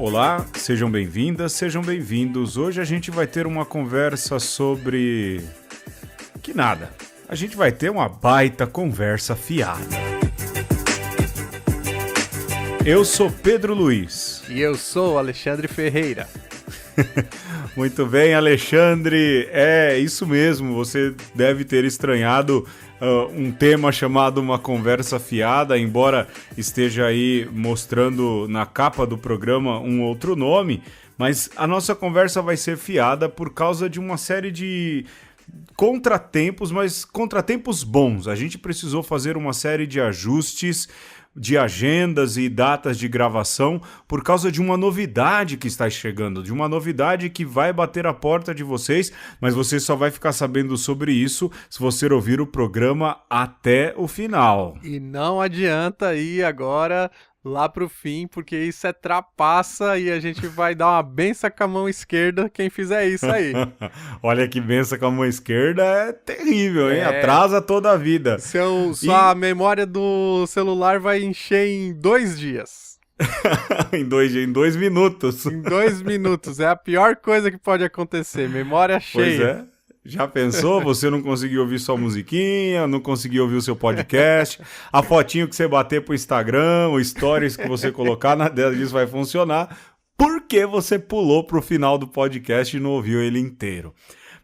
Olá, sejam bem-vindas, sejam bem-vindos. Hoje a gente vai ter uma conversa sobre... que nada, a gente vai ter uma baita conversa fiada. Eu sou Pedro Luiz. E eu sou Alexandre Ferreira. Muito bem, Alexandre, é isso mesmo, você deve ter estranhado um tema chamado Uma Conversa Fiada, embora esteja aí mostrando na capa do programa um outro nome, mas a nossa conversa vai ser fiada por causa de uma série de contratempos, mas contratempos bons. A gente precisou fazer uma série de ajustes de agendas e datas de gravação por causa de uma novidade que está chegando, de uma novidade que vai bater a porta de vocês, mas você só vai ficar sabendo sobre isso se você ouvir o programa até o final. E não adianta ir agora lá pro fim, porque isso é trapaça e a gente vai dar uma benção com a mão esquerda quem fizer isso aí. Olha que benção com a mão esquerda é terrível, hein? Atrasa toda a vida. Sua memória do celular vai encher em 2 dias. em 2 minutos. Em 2 minutos. É a pior coisa que pode acontecer. Memória cheia. Pois é. Já pensou? Você não conseguiu ouvir sua musiquinha, não conseguiu ouvir o seu podcast, a fotinho que você bater pro Instagram, o stories que você colocar, nada disso vai funcionar, porque você pulou pro final do podcast e não ouviu ele inteiro.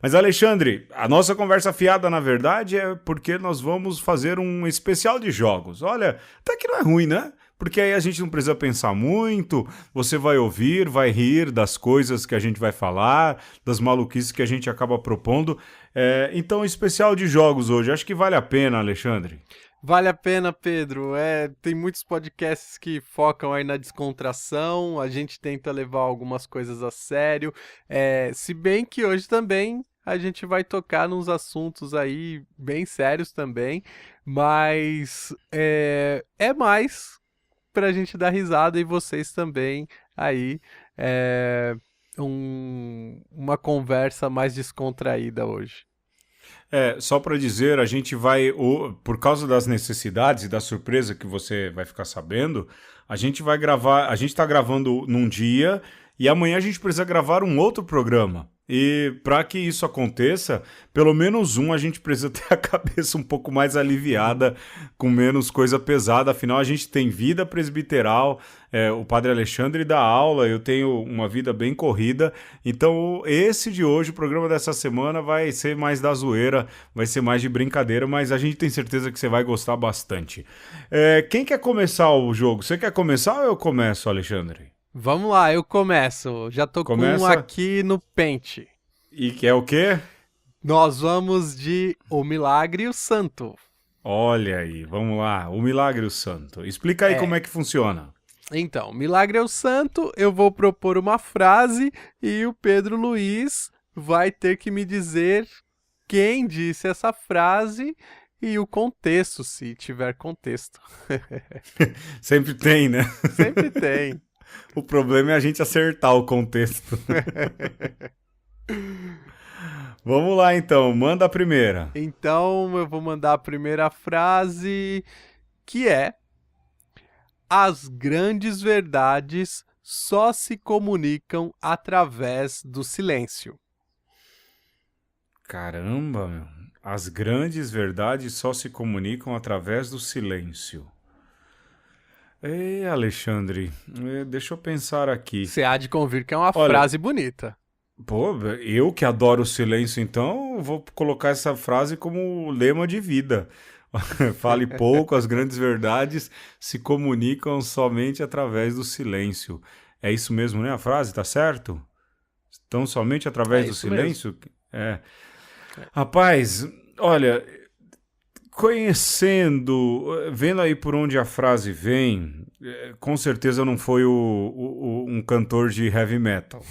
Mas, Alexandre, a nossa conversa fiada, na verdade, é porque nós vamos fazer um especial de jogos. Olha, até que não é ruim, né? Porque aí a gente não precisa pensar muito, você vai ouvir, vai rir das coisas que a gente vai falar, das maluquices que a gente acaba propondo. Então, especial de jogos hoje, acho que vale a pena, Alexandre. Vale a pena, Pedro. Tem muitos podcasts que focam aí na descontração, a gente tenta levar algumas coisas a sério, se bem que hoje também a gente vai tocar nos assuntos aí bem sérios também, mas é mais pra gente dar risada e vocês também aí, uma conversa mais descontraída hoje. Só para dizer, a gente vai, por causa das necessidades e da surpresa que você vai ficar sabendo, a gente vai gravar, a gente está gravando num dia e amanhã a gente precisa gravar um outro programa. E para que isso aconteça, pelo menos a gente precisa ter a cabeça um pouco mais aliviada, com menos coisa pesada. Afinal, a gente tem vida presbiteral, o Padre Alexandre dá aula, eu tenho uma vida bem corrida. Então, esse de hoje, o programa dessa semana, vai ser mais da zoeira, vai ser mais de brincadeira, mas a gente tem certeza que você vai gostar bastante. Quem quer começar o jogo? Você quer começar ou eu começo, Alexandre? Vamos lá, eu começo. Já tô com um aqui no pente. E que é o quê? Nós vamos de O Milagre e o Santo. Olha aí, vamos lá. O Milagre e o Santo. Explica aí como é que funciona. Então, Milagre é o Santo, eu vou propor uma frase e o Pedro Luiz vai ter que me dizer quem disse essa frase e o contexto, se tiver contexto. Sempre tem, né? Sempre tem. O problema é a gente acertar o contexto. Vamos lá, então. Manda a primeira. Então, eu vou mandar a primeira frase, que é: as grandes verdades só se comunicam através do silêncio. Caramba, meu. As grandes verdades só se comunicam através do silêncio. Ei, Alexandre, deixa eu pensar aqui. Você há de convir que é uma frase bonita. Pô, eu que adoro o silêncio, então vou colocar essa frase como lema de vida. Fale pouco, as grandes verdades se comunicam somente através do silêncio. É isso mesmo, né? A frase, tá certo? Então, somente através do silêncio? Rapaz, olha, vendo aí por onde a frase vem, com certeza não foi um cantor de heavy metal.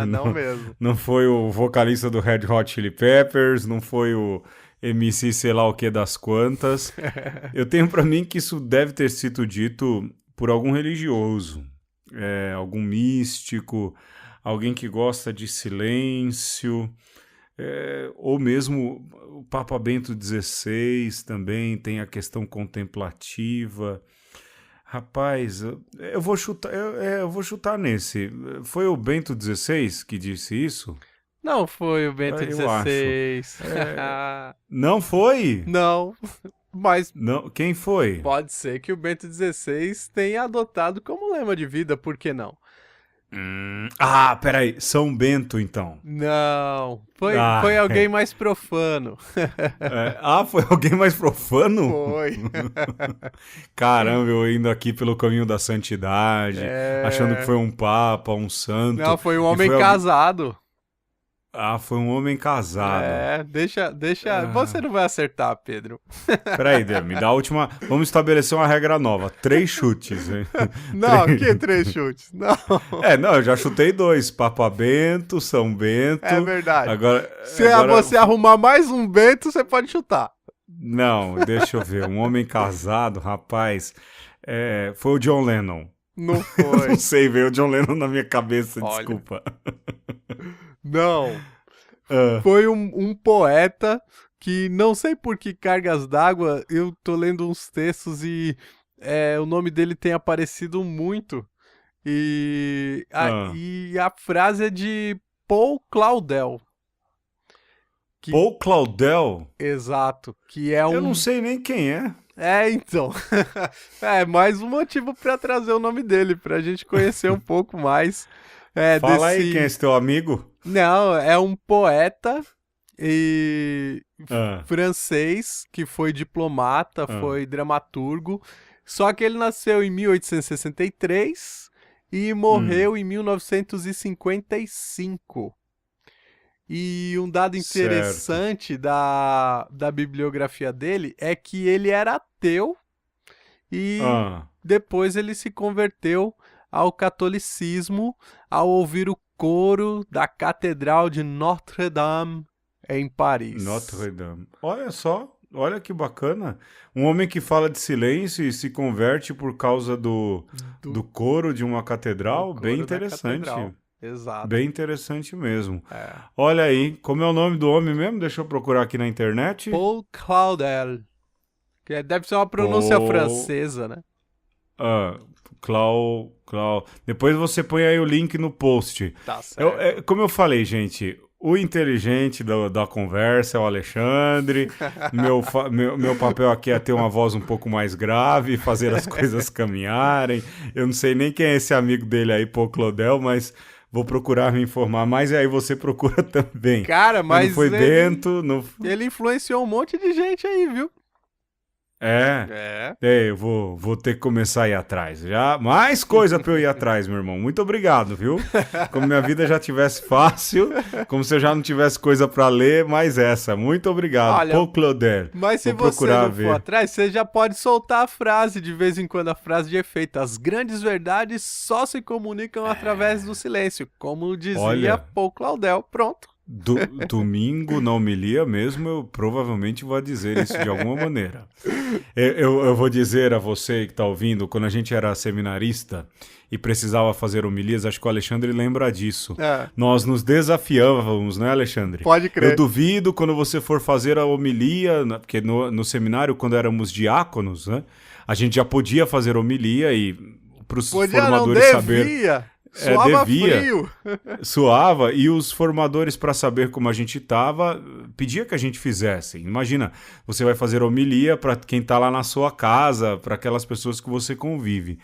Não mesmo. Não foi o vocalista do Red Hot Chili Peppers, não foi o MC sei lá o que das quantas. Eu tenho pra mim que isso deve ter sido dito por algum religioso, algum místico, alguém que gosta de silêncio. Ou mesmo o Papa Bento XVI também tem a questão contemplativa. Rapaz, eu vou chutar, eu vou chutar nesse. Foi o Bento XVI que disse isso? Não foi o Bento Eu acho. XVI. Não foi? Não, mas Não, quem foi? pode ser que o Bento XVI tenha adotado como lema de vida, por que não? Peraí, São Bento, então. Não, foi Ah, alguém mais profano. foi alguém mais profano? Foi. Caramba, eu indo aqui pelo caminho da santidade, achando que foi um papa, um santo. Não, foi um e homem foi casado. foi um homem casado. Deixa. Você não vai acertar, Pedro. Peraí, Dê, me dá a última. Vamos estabelecer uma regra nova. 3 chutes, hein? Não, que 3 chutes? Não. Não, eu já chutei 2. Papa Bento, São Bento. É verdade. Agora, Se você arrumar mais um Bento, você pode chutar. Não, deixa eu ver. Um homem casado, rapaz. Foi o John Lennon. Não foi. Não sei, veio o John Lennon na minha cabeça, Olha. desculpa. Não. Foi um poeta que, não sei por que cargas d'água, eu tô lendo uns textos e o nome dele tem aparecido muito. E a frase é de Paul Claudel. Paul Claudel? Exato. Que é Eu não sei nem quem é. Então. Mais um motivo pra trazer o nome dele, pra gente conhecer um pouco mais. Fala aí quem é esse teu amigo. Não, é um poeta Ah. francês que foi diplomata, foi dramaturgo. Só que ele nasceu em 1863 e morreu em 1955. E um dado interessante da bibliografia dele é que ele era ateu e depois ele se converteu ao catolicismo ao ouvir o coro da Catedral de Notre-Dame em Paris. Notre-Dame. Olha só, olha que bacana. Um homem que fala de silêncio e se converte por causa do coro de uma catedral. Bem interessante. Exato. Bem interessante mesmo. Olha aí, como é o nome do homem mesmo? Deixa eu procurar aqui na internet. Paul Claudel. Que deve ser uma pronúncia francesa, né? Depois você põe aí o link no post. Tá certo. Como eu falei, gente, o inteligente da conversa é o Alexandre. meu papel aqui é ter uma voz um pouco mais grave, fazer as coisas caminharem. Eu não sei nem quem é esse amigo dele aí, Paul Claudel, mas vou procurar me informar mais e aí você procura também. Cara, mas não foi Bento. Ele influenciou um monte de gente aí, viu? Eu vou ter que começar a ir atrás. Já mais coisa pra eu ir atrás, meu irmão. Muito obrigado, viu? Como minha vida já tivesse fácil, como se eu já não tivesse coisa pra ler, mais essa. Muito obrigado. Olha, Paul Claudel. Mas se você não for atrás, você já pode soltar a frase, de vez em quando, a frase de efeito. As grandes verdades só se comunicam através do silêncio, como dizia Paul Claudel. Pronto. Domingo na homilia mesmo, eu provavelmente vou dizer isso de alguma maneira. Eu vou dizer a você que está ouvindo, quando a gente era seminarista e precisava fazer homilias, acho que o Alexandre lembra disso. Nós nos desafiávamos, né, Alexandre? Pode crer. Eu duvido quando você for fazer a homilia, porque no seminário, quando éramos diáconos, né, a gente já podia fazer homilia e para os formadores saber... Suava frio. Suava, e os formadores, para saber como a gente estava, pedia que a gente fizesse. Imagina, você vai fazer homilia para quem está lá na sua casa, para aquelas pessoas que você convive.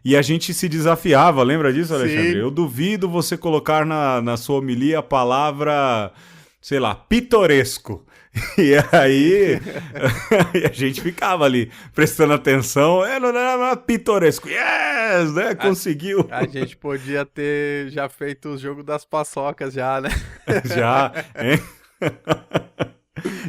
E a gente se desafiava, lembra disso, Alexandre? Sim. Eu duvido você colocar na sua homilia a palavra, sei lá, pitoresco. E aí a gente ficava ali prestando atenção, não era pitoresco, yes, né? Conseguiu. A gente podia ter já feito o jogo das paçocas já, né? Já, hein?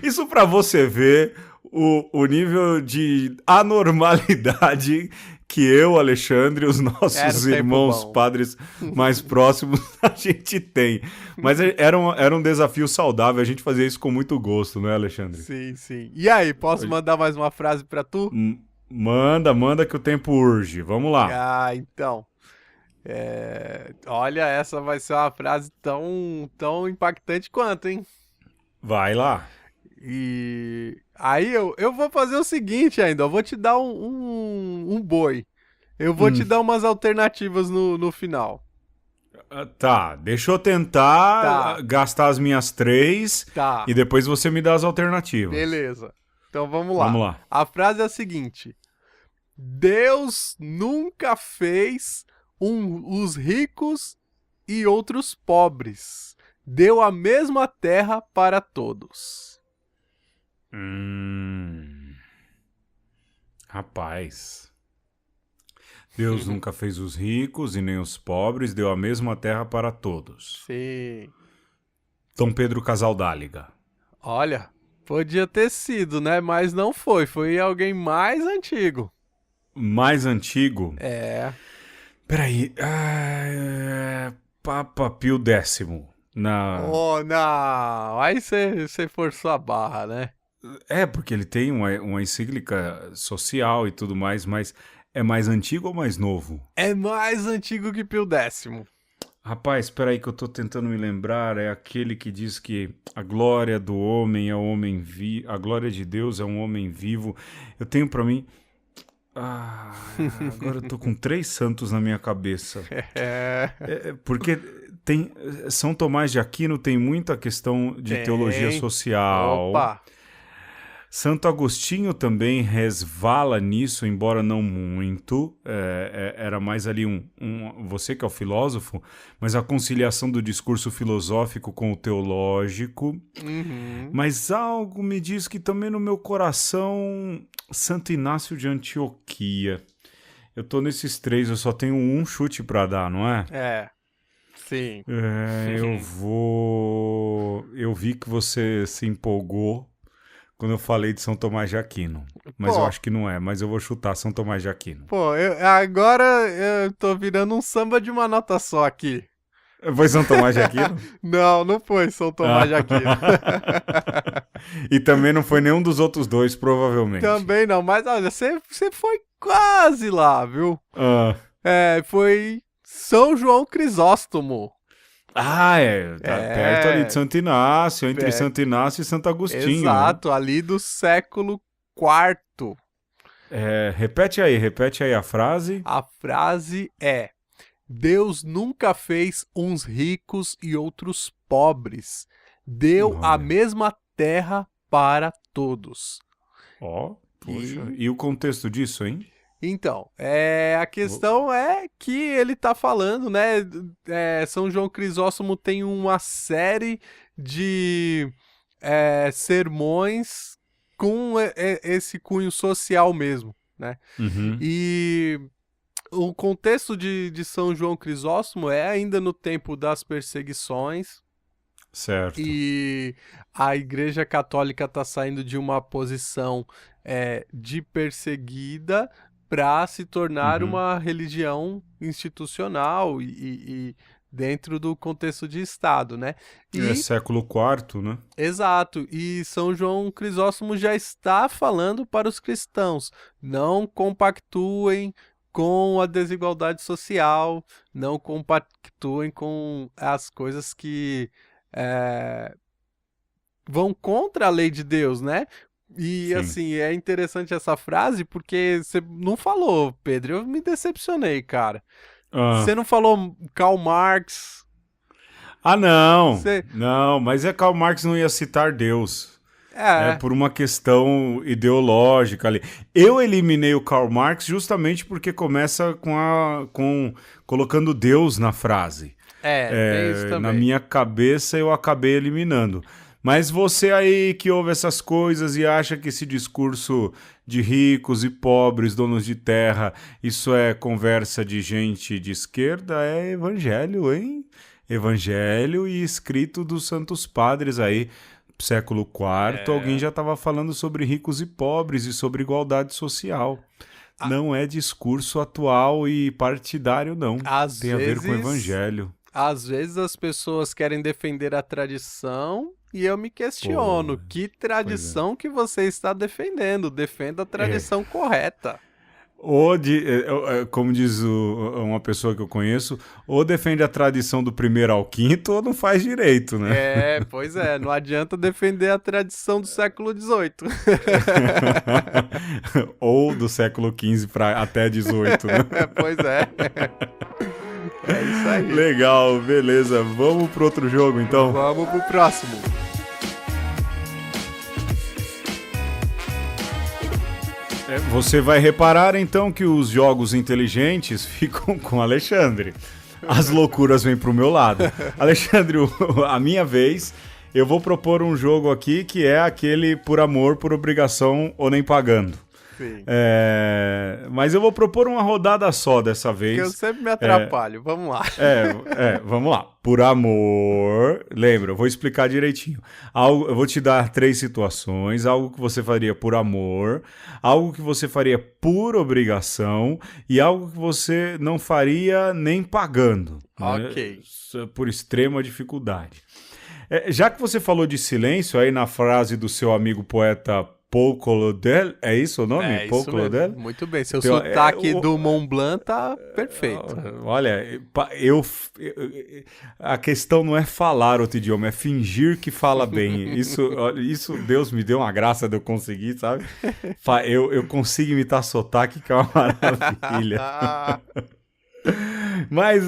Isso pra você ver o nível de anormalidade que eu, Alexandre, e os nossos irmãos padres mais próximos a gente tem. Mas era um desafio saudável, a gente fazia isso com muito gosto, não é, Alexandre? Sim, sim. E aí, posso mandar mais uma frase pra tu? Manda que o tempo urge. Vamos lá. Então. Olha, essa vai ser uma frase tão impactante quanto, hein? Vai lá. E aí eu vou fazer o seguinte ainda, eu vou te dar um boi. Eu vou te dar umas alternativas no final. Tá, deixa eu tentar gastar as minhas 3 Tá. e depois você me dá as alternativas. Beleza. Então vamos lá. Vamos lá. A frase é a seguinte: Deus nunca fez os ricos e outros pobres. Deu a mesma terra para todos. Rapaz. Deus nunca fez os ricos e nem os pobres, deu a mesma terra para todos. Sim. Dom Pedro Casaldáliga. Olha, podia ter sido, né? Mas não foi. Foi alguém mais antigo. Mais antigo? É. Peraí. Papa Pio X. Oh, não. Aí você forçou a barra, né? Porque ele tem uma encíclica social e tudo mais, mas é mais antigo ou mais novo? É mais antigo que Pio X. Rapaz, espera aí que eu tô tentando me lembrar. É aquele que diz que a glória do homem é o homem vivo, a glória de Deus é um homem vivo. Eu tenho pra mim... agora eu tô com 3 santos na minha cabeça. Porque São Tomás de Aquino tem muita questão de teologia social. Opa! Santo Agostinho também resvala nisso, embora não muito. Era mais ali você que é o filósofo, mas a conciliação do discurso filosófico com o teológico. Uhum. Mas algo me diz que também no meu coração, Santo Inácio de Antioquia. Eu tô nesses 3, eu só tenho um chute pra dar, não é? Sim. Eu vi que você se empolgou quando eu falei de São Tomás de Aquino. Mas eu acho que não é, mas eu vou chutar São Tomás de Aquino. Agora eu tô virando um samba de uma nota só aqui. Foi São Tomás de Aquino? Não foi São Tomás de Aquino. E também não foi nenhum dos outros 2, provavelmente. Também não, mas olha, você foi quase lá, viu? Foi São João Crisóstomo. Tá perto ali de Santo Inácio, entre Santo Inácio e Santo Agostinho. Exato, né? Ali do século IV. Repete aí a frase. A frase é: Deus nunca fez uns ricos e outros pobres. Deu a mesma terra para todos. Poxa. E o contexto disso, hein? Então, a questão é que ele tá falando, né? São João Crisóstomo tem uma série de sermões com esse cunho social mesmo, né? Uhum. E o contexto de São João Crisóstomo é ainda no tempo das perseguições. Certo. E a Igreja Católica está saindo de uma posição de perseguida para se tornar uma religião institucional e dentro do contexto de Estado, né? Século IV, né? Exato. E São João Crisóstomo já está falando para os cristãos: não compactuem com a desigualdade social, não compactuem com as coisas que vão contra a lei de Deus, né? E Sim. assim, é interessante essa frase porque você não falou, Pedro. Eu me decepcionei, cara. Você não falou Karl Marx. Não. Não, mas Karl Marx não ia citar Deus. Por uma questão ideológica ali. Eu eliminei o Karl Marx justamente porque começa com colocando Deus na frase. Tem isso também. Na minha cabeça eu acabei eliminando. Mas você aí que ouve essas coisas e acha que esse discurso de ricos e pobres, donos de terra, isso é conversa de gente de esquerda, é evangelho, hein? Evangelho e escrito dos santos padres aí, século IV, alguém já estava falando sobre ricos e pobres e sobre igualdade social. Não é discurso atual e partidário, não. Tem a ver com o evangelho. Às vezes as pessoas querem defender a tradição e eu me questiono, que tradição que você está defendendo? Defenda a tradição correta. Como diz uma pessoa que eu conheço, ou defende a tradição do primeiro ao quinto, ou não faz direito, né? Pois é, não adianta defender a tradição do século XVIII. Ou do século XV até XVIII, né? Pois é. É isso aí. Legal, beleza. Vamos pro outro jogo, então? Vamos pro próximo. Você vai reparar, então, que os jogos inteligentes ficam com o Alexandre. As loucuras vêm pro meu lado. Alexandre, a minha vez, eu vou propor um jogo aqui que é aquele por amor, por obrigação ou nem pagando. Sim. Mas eu vou propor uma rodada só dessa vez. Porque eu sempre me atrapalho. Vamos lá. Vamos lá. Por amor, lembra, eu vou explicar direitinho. Eu vou te dar 3 situações, algo que você faria por amor, algo que você faria por obrigação e algo que você não faria nem pagando. Ok. Né? Por extrema dificuldade. Já que você falou de silêncio, aí na frase do seu amigo poeta Paul Claudel, é isso o nome? Paul Claudel? Muito bem, seu sotaque do Mont Blanc tá perfeito. Olha, a questão não é falar outro idioma, é fingir que fala bem. Isso Deus me deu uma graça de eu conseguir, sabe? Eu consigo imitar sotaque, que é uma maravilha. Mas,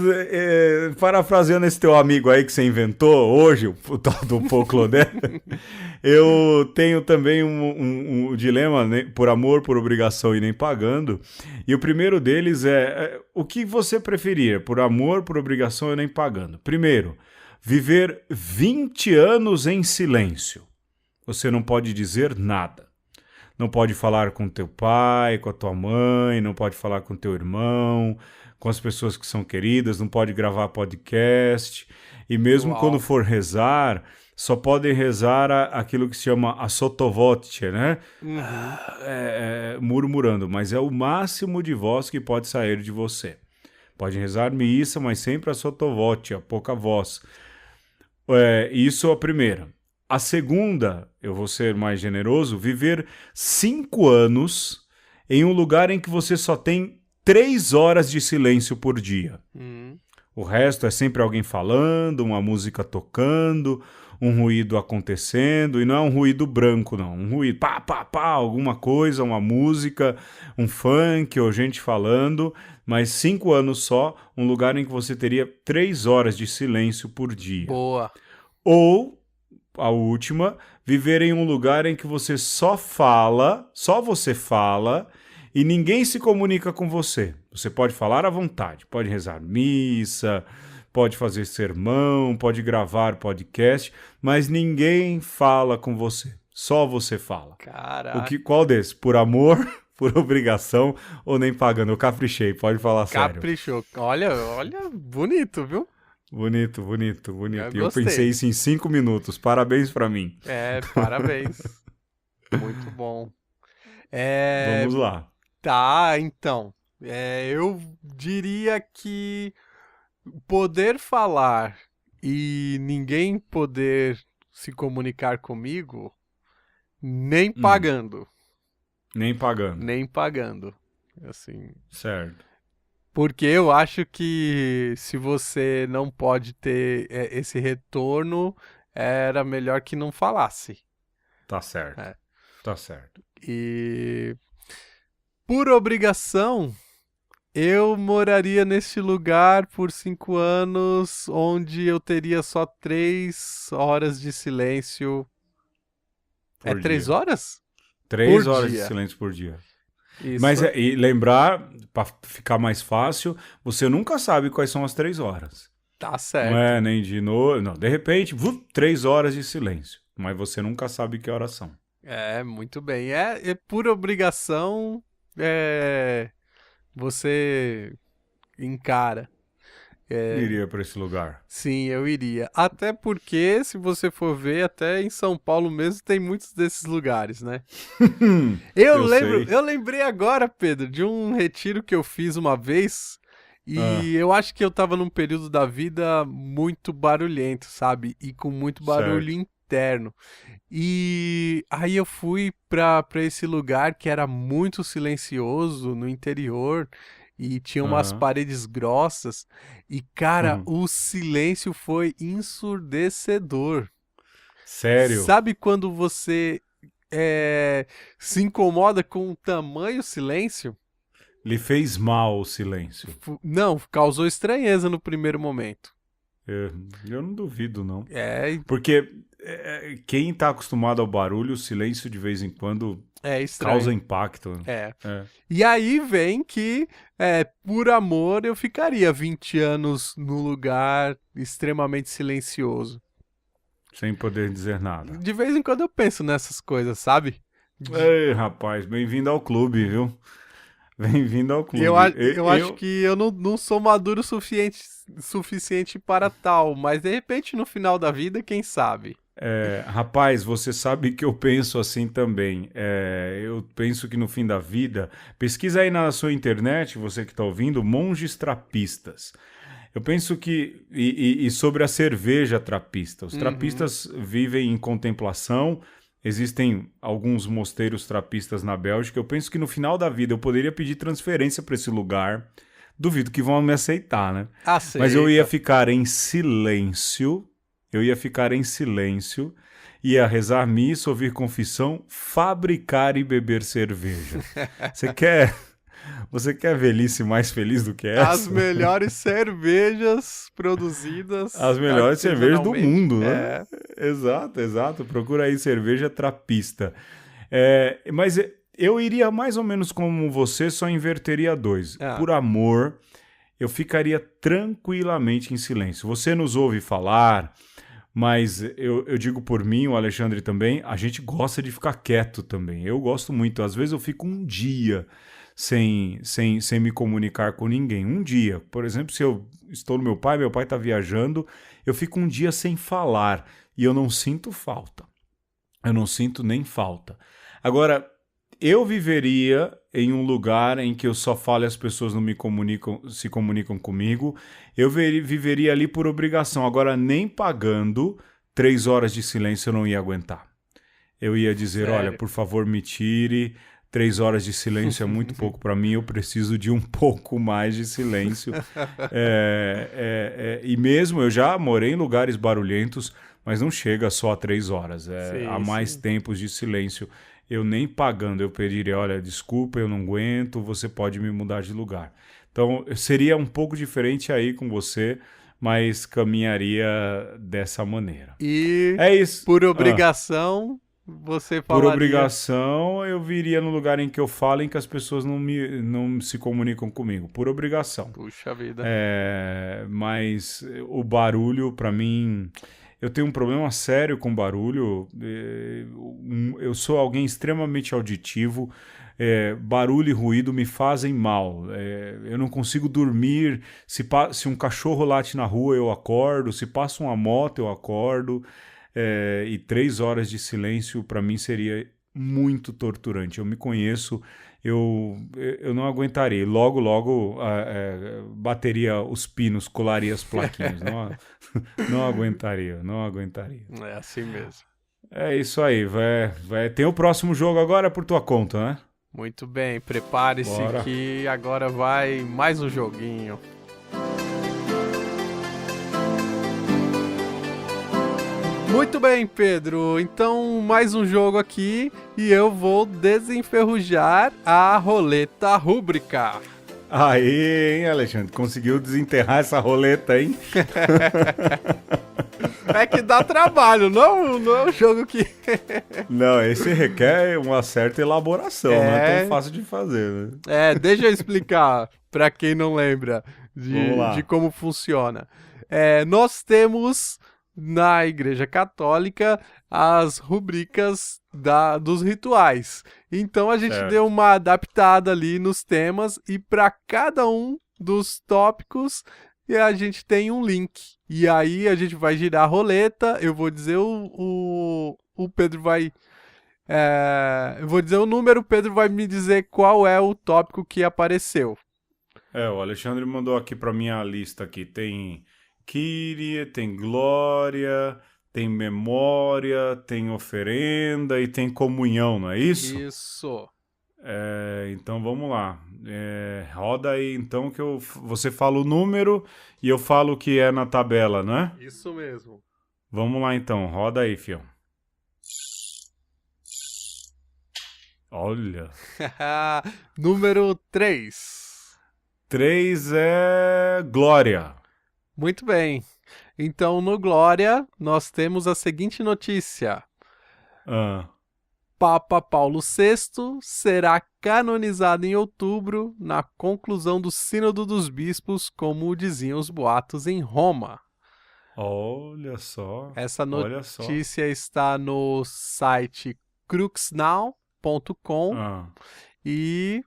parafraseando esse teu amigo aí que você inventou hoje, o tal do Paul Claudel, eu tenho também um dilema, né, por amor, por obrigação e nem pagando. E o primeiro deles é o que você preferir, por amor, por obrigação e nem pagando. Primeiro, viver 20 anos em silêncio. Você não pode dizer nada. Não pode falar com teu pai, com a tua mãe, não pode falar com teu irmão, com as pessoas que são queridas, não pode gravar podcast. E mesmo quando for rezar, só pode rezar aquilo que se chama a sottovoce, né? Murmurando, mas é o máximo de voz que pode sair de você. Pode rezar missa, mas sempre a sottovoce, a pouca voz. Isso é a primeira. A segunda, eu vou ser mais generoso, viver 5 anos em um lugar em que você só tem 3 horas de silêncio por dia. O resto é sempre alguém falando, uma música tocando, um ruído acontecendo, e não é um ruído branco, não. Um ruído, pá, pá, pá, alguma coisa, uma música, um funk ou gente falando, mas 5 anos só, um lugar em que você teria 3 horas de silêncio por dia. Boa. Ou, a última, viver em um lugar em que você só você fala, e ninguém se comunica com você. Você pode falar à vontade, pode rezar missa, pode fazer sermão, pode gravar podcast, mas ninguém fala com você. Só você fala. Caraca. Qual desses? Por amor, por obrigação ou nem pagando? Eu caprichei, pode falar sério. Caprichou. Olha, bonito, viu? Bonito. Eu gostei. pensei isso em 5 minutos. Parabéns pra mim. Parabéns. Muito bom. Vamos lá. Tá, então. Eu diria que poder falar e ninguém poder se comunicar comigo, nem pagando. Nem pagando. Nem pagando. Assim. Certo. Porque eu acho que se você não pode ter esse retorno, era melhor que não falasse. Tá certo. Tá certo. E por obrigação, eu moraria neste lugar por 5 anos, onde eu teria só 3 horas de silêncio. Por 3 dia. horas? 3 Por horas dia. de silêncio por dia. Isso. Mas e lembrar, para ficar mais fácil, você nunca sabe quais são as 3 horas. Tá certo. Não é nem de noite. Não, de repente, 3 horas de silêncio. Mas você nunca sabe que horas são. Muito bem. Por obrigação, você encara. Iria para esse lugar. Sim, eu iria. Até porque, se você for ver, até em São Paulo mesmo tem muitos desses lugares, né? Eu lembrei agora, Pedro, de um retiro que eu fiz uma vez e eu acho que eu tava num período da vida muito barulhento, sabe? E com muito barulho Certo. eterno. E aí eu fui pra esse lugar que era muito silencioso no interior e tinha umas Aham. paredes grossas e, cara, Uhum. o silêncio foi ensurdecedor. Sério? Sabe quando você se incomoda com o tamanho silêncio? Lhe fez mal o silêncio. Não, causou estranheza no primeiro momento. Eu, eu não duvido, não. É, Porque quem está acostumado ao barulho, o silêncio de vez em quando é causa estranho. impacto. É. É. E aí vem que, por amor, eu ficaria 20 anos num lugar extremamente silencioso. Sem poder dizer nada. De vez em quando eu penso nessas coisas, sabe? Ei, rapaz, bem-vindo ao clube, viu? Bem-vindo ao Eu, clube. eu acho que eu não sou maduro suficiente para tal, mas de repente no final da vida, quem sabe? Rapaz, você sabe que eu penso assim também. Eu penso que no fim da vida, pesquisa aí na sua internet, você que está ouvindo, monges trapistas. Eu penso que. E sobre a cerveja trapista. Os Uhum. trapistas vivem em contemplação. Existem alguns mosteiros trapistas na Bélgica. Eu penso que no final da vida eu poderia pedir transferência para esse lugar. Duvido que vão me aceitar, né? Mas eu ia Aceita. ficar em silêncio. Eu ia ficar em silêncio. Ia rezar missa, ouvir confissão, fabricar e beber cerveja. Você quer. Você quer velhice mais feliz do que As essa? melhores cervejas produzidas As melhores cervejas do artesanalmente. mundo, né? É. Exato, exato. Procura aí cerveja trapista. Mas eu iria mais ou menos como você, só inverteria dois. Ah, Por amor, eu ficaria tranquilamente em silêncio. Você nos ouve falar, mas eu digo por mim, o Alexandre também, a gente gosta de ficar quieto também. Eu gosto muito. Às vezes eu fico um dia sem me comunicar com ninguém. Um dia. Por exemplo, se eu estou no meu pai está viajando, eu fico um dia sem falar e eu não sinto falta. Eu não sinto nem falta. Agora, eu viveria em um lugar em que eu só falo e as pessoas não se comunicam comigo. Eu viveria ali por obrigação. Agora, nem pagando 3 horas de silêncio eu não ia aguentar. Eu ia dizer, olha, sério. por favor, me tire. 3 horas de silêncio é muito pouco para mim. Eu preciso de um pouco mais de silêncio. E mesmo eu já morei em lugares barulhentos, mas não chega só a 3 horas. Há Sim, mais sim. tempos de silêncio. Eu nem pagando, eu pediria, olha, desculpa, eu não aguento, você pode me mudar de lugar. Então, seria um pouco diferente aí com você, mas caminharia dessa maneira. E É isso. por Ah, obrigação, você por falaria. obrigação, eu viria no lugar em que eu falo, em que as pessoas não se comunicam comigo. Por obrigação. Puxa vida. Mas o barulho, para mim, eu tenho um problema sério com barulho. Eu sou alguém extremamente auditivo. Barulho e ruído me fazem mal. Eu não consigo dormir. Se um cachorro late na rua, eu acordo. Se passa uma moto, eu acordo. E 3 horas de silêncio, para mim, seria muito torturante. Eu me conheço. Eu não aguentaria. Logo, logo bateria os pinos, colaria as plaquinhas. Não, não aguentaria, não aguentaria. É assim mesmo. É isso aí. Tem o próximo jogo agora por tua conta, né? Muito bem, prepare-se Bora. que agora vai mais um joguinho. Muito bem, Pedro. Então, mais um jogo aqui e eu vou desenferrujar a roleta rúbrica. Aí, hein, Alexandre? Conseguiu desenterrar essa roleta, hein? É que dá trabalho, não é um jogo que. Não, esse requer uma certa elaboração, não é tão É, fácil de fazer, né? deixa eu explicar para quem não lembra Vamos de lá. como funciona. Nós temos na Igreja Católica as rubricas dos rituais. Então a gente deu Certo. uma adaptada ali nos temas e para cada um dos tópicos a gente tem um link. E aí a gente vai girar a roleta, eu vou dizer o Pedro vai. Eu vou dizer o número, o Pedro vai me dizer qual é o tópico que apareceu. O Alexandre mandou aqui para minha lista aqui. Tem Kyrie, tem Glória, tem memória, tem oferenda e tem comunhão, não é isso? Isso. Então vamos lá. Roda aí então que você fala o número e eu falo o que é na tabela, né? Isso mesmo. Vamos lá então, roda aí, fião. Olha. Número 3. 3 é Glória. Muito bem. Então, no Glória, nós temos a seguinte notícia. Papa Paulo VI será canonizado em outubro na conclusão do Sínodo dos Bispos, como diziam os boatos em Roma. Olha só. Essa Olha só. notícia está no site cruxnow.com e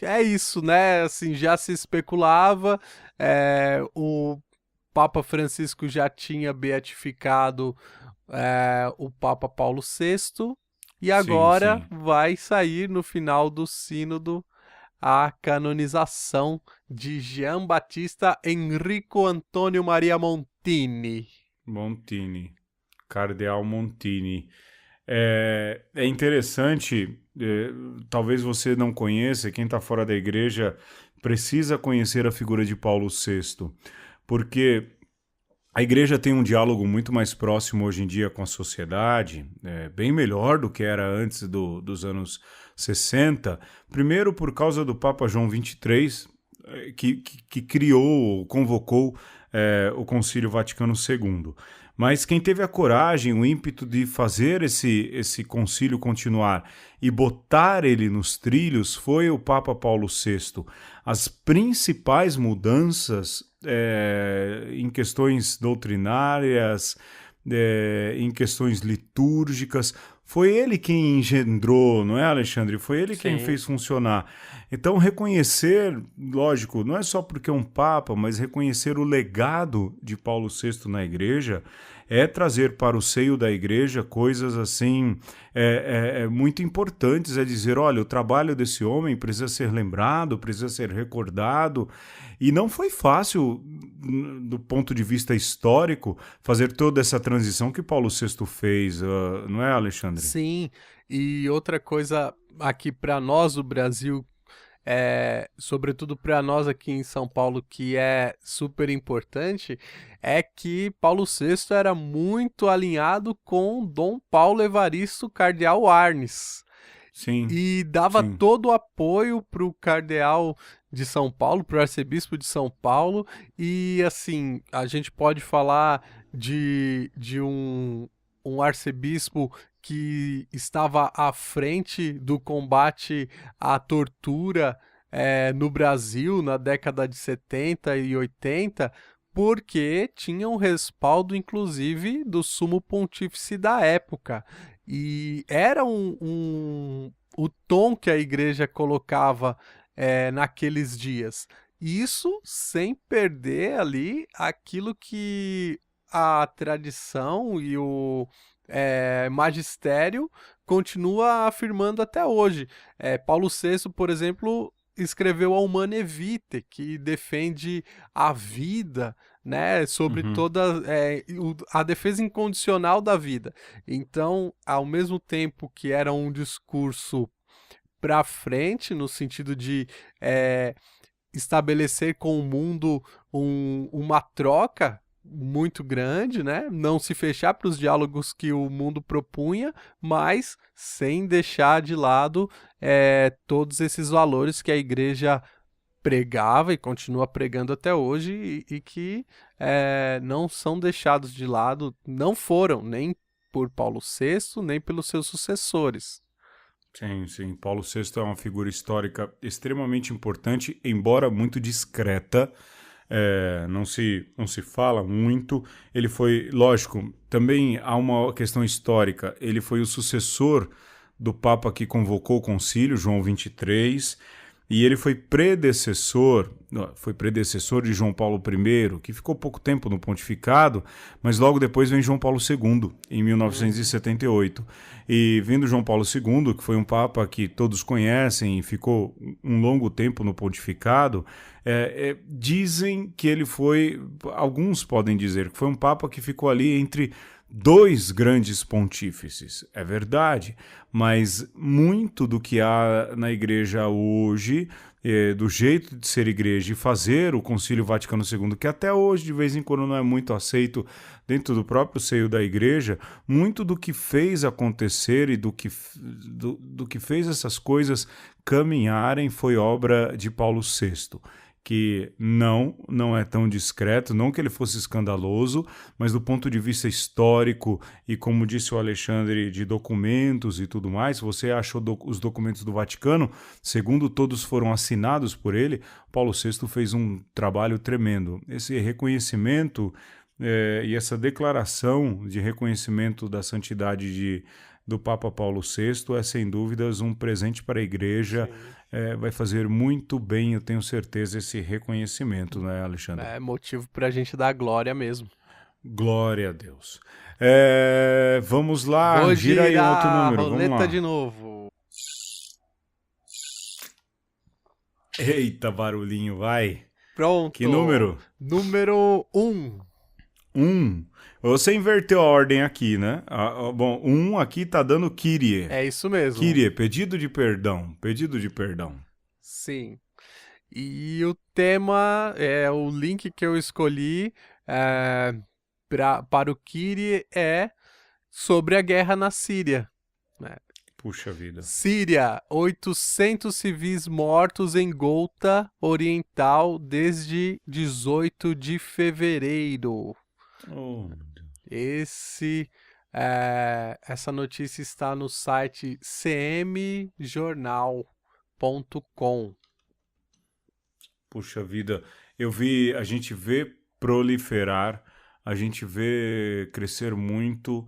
é isso, né? Assim, já se especulava, o Papa Francisco já tinha beatificado o Papa Paulo VI e agora sim. vai sair no final do sínodo a canonização de Jean Battista Enrico Antônio Maria Montini. Cardeal Montini. É interessante, talvez você não conheça, quem está fora da igreja precisa conhecer a figura de Paulo VI, porque a igreja tem um diálogo muito mais próximo hoje em dia com a sociedade, bem melhor do que era antes dos anos 60. Primeiro por causa do Papa João XXIII, que criou, convocou o Concílio Vaticano II. Mas quem teve a coragem, o ímpeto de fazer esse concílio continuar e botar ele nos trilhos foi o Papa Paulo VI. As principais mudanças em questões doutrinárias, em questões litúrgicas, foi ele quem engendrou, não é, Alexandre? Foi ele quem fez funcionar. Então, reconhecer, lógico, não é só porque é um Papa, mas reconhecer o legado de Paulo VI na Igreja é trazer para o seio da Igreja coisas assim muito importantes, é dizer, olha, o trabalho desse homem precisa ser lembrado, precisa ser recordado, e não foi fácil, do ponto de vista histórico, fazer toda essa transição que Paulo VI fez, não é, Alexandre? Sim, e outra coisa aqui para nós, o Brasil, sobretudo para nós aqui em São Paulo, que é super importante, é que Paulo VI era muito alinhado com Dom Paulo Evaristo Cardeal Arnes. Sim. E dava todo o apoio para o cardeal de São Paulo, para o arcebispo de São Paulo, e assim, a gente pode falar de um arcebispo que estava à frente do combate à tortura no Brasil na década de 70 e 80, porque tinha um respaldo, inclusive, do sumo pontífice da época. E era o tom que a igreja colocava naqueles dias. Isso sem perder ali aquilo que a tradição e o magistério continua afirmando até hoje. Paulo VI, por exemplo, escreveu a Humanae Vitae, que defende a vida, né, sobre toda a defesa incondicional da vida. Então, ao mesmo tempo que era um discurso para frente, no sentido de estabelecer com o mundo uma troca muito grande, né? Não se fechar para os diálogos que o mundo propunha, mas sem deixar de lado todos esses valores que a igreja pregava e continua pregando até hoje e que não são deixados de lado, não foram nem por Paulo VI, nem pelos seus sucessores. Sim. Paulo VI é uma figura histórica extremamente importante, embora muito discreta. Não se fala muito. Ele foi, lógico, também há uma questão histórica. Ele foi o sucessor do Papa que convocou o concílio, João XXIII, e ele foi predecessor de João Paulo I, que ficou pouco tempo no pontificado, mas logo depois vem João Paulo II, em 1978. E vindo João Paulo II, que foi um Papa que todos conhecem e ficou um longo tempo no pontificado, dizem que ele foi, alguns podem dizer, que foi um Papa que ficou ali entre dois grandes pontífices, é verdade, mas muito do que há na igreja hoje, do jeito de ser igreja e fazer o Concílio Vaticano II, que até hoje de vez em quando não é muito aceito dentro do próprio seio da igreja, muito do que fez acontecer e do que fez essas coisas caminharem foi obra de Paulo VI, que não é tão discreto, não que ele fosse escandaloso, mas do ponto de vista histórico e, como disse o Alexandre, de documentos e tudo mais, você achou os documentos do Vaticano, segundo todos foram assinados por ele, Paulo VI fez um trabalho tremendo. Esse reconhecimento e essa declaração de reconhecimento da santidade do Papa Paulo VI é, sem dúvidas, um presente para a igreja. Vai fazer muito bem, eu tenho certeza, esse reconhecimento, né, Alexandre? É motivo para a gente dar glória mesmo. Glória a Deus. Vamos lá, Vou gira aí outro número. Roleta Vamos lá. de novo. Eita, barulhinho, vai. Pronto. Que número? Número 1. 1. Você inverteu a ordem aqui, né? Bom, 1 aqui tá dando Kyrie. É isso mesmo. Kyrie, pedido de perdão. Pedido de perdão. Sim. E o tema, o link que eu escolhi para o Kyrie é sobre a guerra na Síria. Né? Puxa vida. Síria, 800 civis mortos em Ghouta Oriental desde 18 de fevereiro. Oh. Essa notícia está no site cmjornal.com. Puxa vida, a gente vê proliferar, a gente vê crescer muito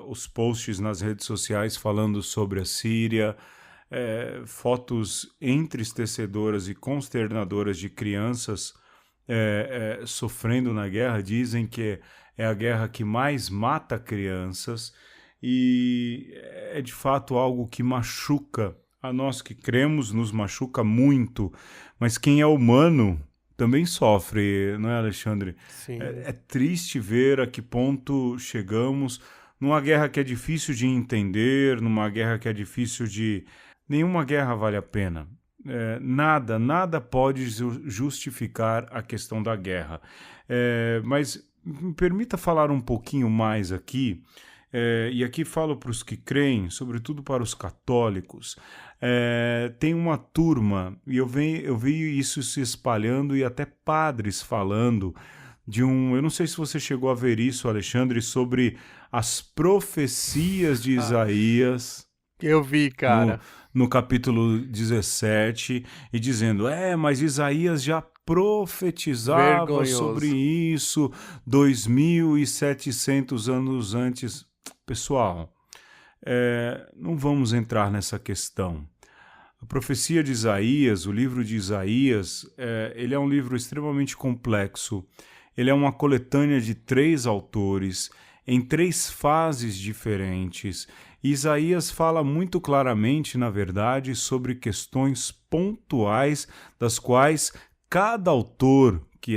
os posts nas redes sociais falando sobre a Síria, fotos entristecedoras e consternadoras de crianças sofrendo na guerra. Dizem que é a guerra que mais mata crianças e é de fato algo que machuca. A nós que cremos nos machuca muito, mas quem é humano também sofre, não é, Alexandre? Sim. É triste ver a que ponto chegamos numa guerra que é difícil de entender, numa guerra que é difícil de... Nenhuma guerra vale a pena. Nada pode justificar a questão da guerra. Mas me permita falar um pouquinho mais aqui, e aqui falo para os que creem, sobretudo para os católicos. Tem uma turma, e eu vi isso se espalhando e até padres falando eu não sei se você chegou a ver isso, Alexandre, sobre as profecias de Isaías. Eu vi, cara. No capítulo 17, e dizendo, mas Isaías já profetizava sobre isso 2.700 anos antes. Pessoal, não vamos entrar nessa questão. A profecia de Isaías, o livro de Isaías, ele é um livro extremamente complexo. Ele é uma coletânea de 3 autores, em 3 fases diferentes. Isaías fala muito claramente, na verdade, sobre questões pontuais, das quais cada autor que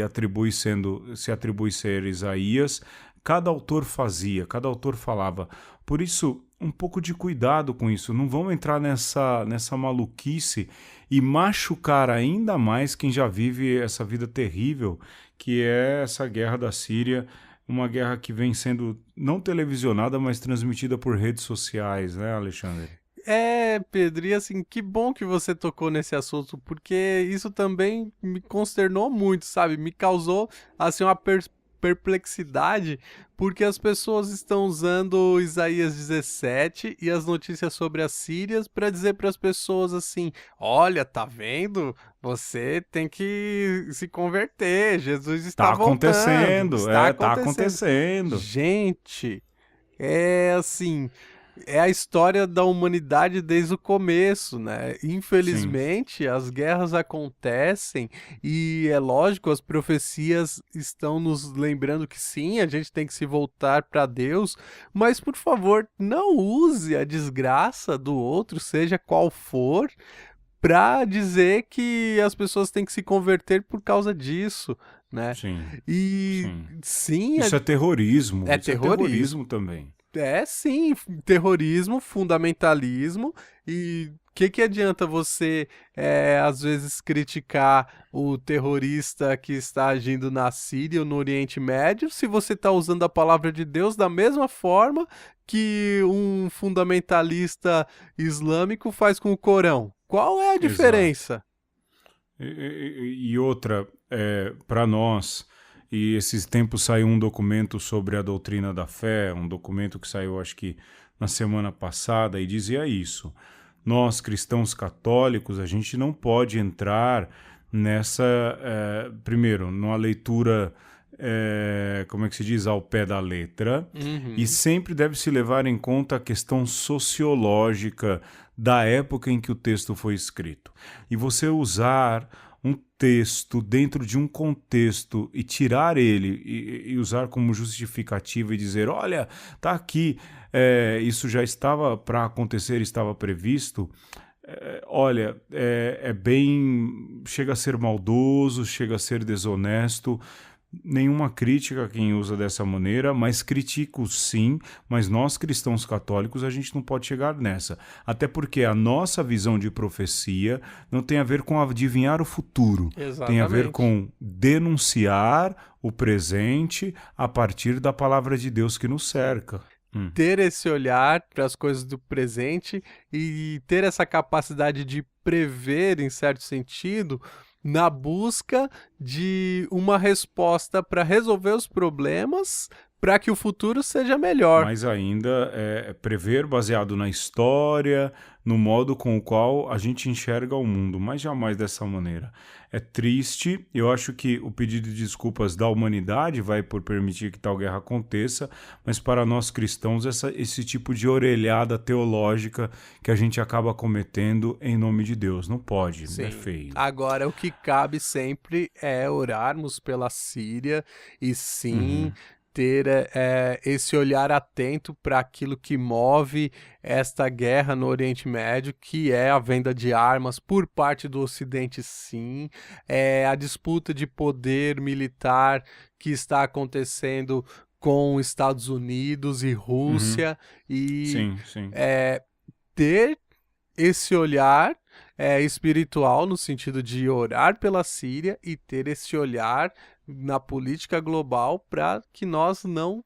se atribui ser Isaías, cada autor falava. Por isso, um pouco de cuidado com isso. Não vamos entrar nessa maluquice e machucar ainda mais quem já vive essa vida terrível, que é essa guerra da Síria, uma guerra que vem sendo não televisionada, mas transmitida por redes sociais, né, Alexandre? Pedro, e assim, que bom que você tocou nesse assunto, porque isso também me consternou muito, sabe? Me causou, assim, uma perplexidade, porque as pessoas estão usando Isaías 17 e as notícias sobre as Sírias para dizer para as pessoas assim, olha, tá vendo? Você tem que se converter, Jesus está voltando. Tá acontecendo. Gente, assim... É a história da humanidade desde o começo, né? Infelizmente, as guerras acontecem e é lógico, as profecias estão nos lembrando que sim, a gente tem que se voltar para Deus, mas por favor, não use a desgraça do outro, seja qual for, para dizer que as pessoas têm que se converter por causa disso, né? Sim, E sim. sim, Isso é terrorismo. é Isso é terrorismo. terrorismo também. É sim, terrorismo, fundamentalismo. E o que adianta você, às vezes, criticar o terrorista que está agindo na Síria ou no Oriente Médio se você está usando a palavra de Deus da mesma forma que um fundamentalista islâmico faz com o Corão? Qual é a Exato. diferença? E outra, para nós, e esses tempos saiu um documento sobre a doutrina da fé, um documento que saiu, acho que na semana passada, e dizia isso. Nós, cristãos católicos, a gente não pode entrar nessa, primeiro, numa leitura, como é que se diz, ao pé da letra, e Uhum. sempre deve se levar em conta a questão sociológica da época em que o texto foi escrito. E você usar um texto dentro de um contexto e tirar ele e usar como justificativa e dizer, olha, tá aqui, isso já estava para acontecer, estava previsto. Olha, é bem. Chega a ser maldoso, chega a ser desonesto. Nenhuma crítica a quem usa dessa maneira, mas critico sim, mas nós cristãos católicos a gente não pode chegar nessa. Até porque a nossa visão de profecia não tem a ver com adivinhar o futuro, tem a ver Exatamente. com denunciar o presente a partir da palavra de Deus que nos cerca. Ter esse olhar para as coisas do presente e ter essa capacidade de prever, em certo sentido, na busca de uma resposta para resolver os problemas para que o futuro seja melhor. Mas ainda prever baseado na história, no modo com o qual a gente enxerga o mundo, mas jamais dessa maneira. É triste, eu acho que o pedido de desculpas da humanidade vai por permitir que tal guerra aconteça, mas para nós cristãos esse tipo de orelhada teológica que a gente acaba cometendo em nome de Deus, não pode, é Sim. feio. Agora, o que cabe sempre é orarmos pela Síria e sim Uhum. ter esse olhar atento para aquilo que move esta guerra no Oriente Médio, que é a venda de armas por parte do Ocidente, sim, a disputa de poder militar que está acontecendo com Estados Unidos e Uhum. Rússia e Sim, sim. ter esse olhar espiritual no sentido de orar pela Síria e ter esse olhar na política global para que nós não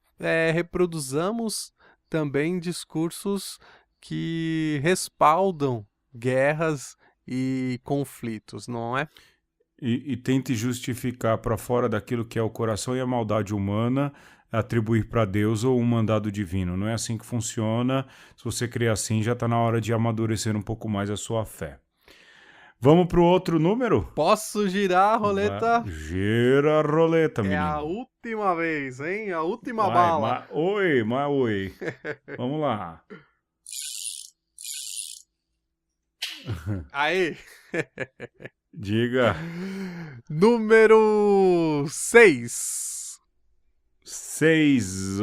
reproduzamos também discursos que respaldam guerras e conflitos, não é? E tente justificar para fora daquilo que é o coração e a maldade humana, atribuir para Deus ou um mandado divino. Não é assim que funciona. Se você crê assim, já está na hora de amadurecer um pouco mais a sua fé. Vamos para o outro número? Posso girar a roleta? Gira a roleta, É a menino. última vez, hein? A última Vai, bala. oi. Vamos lá. Aí. Diga. Número 6. 6.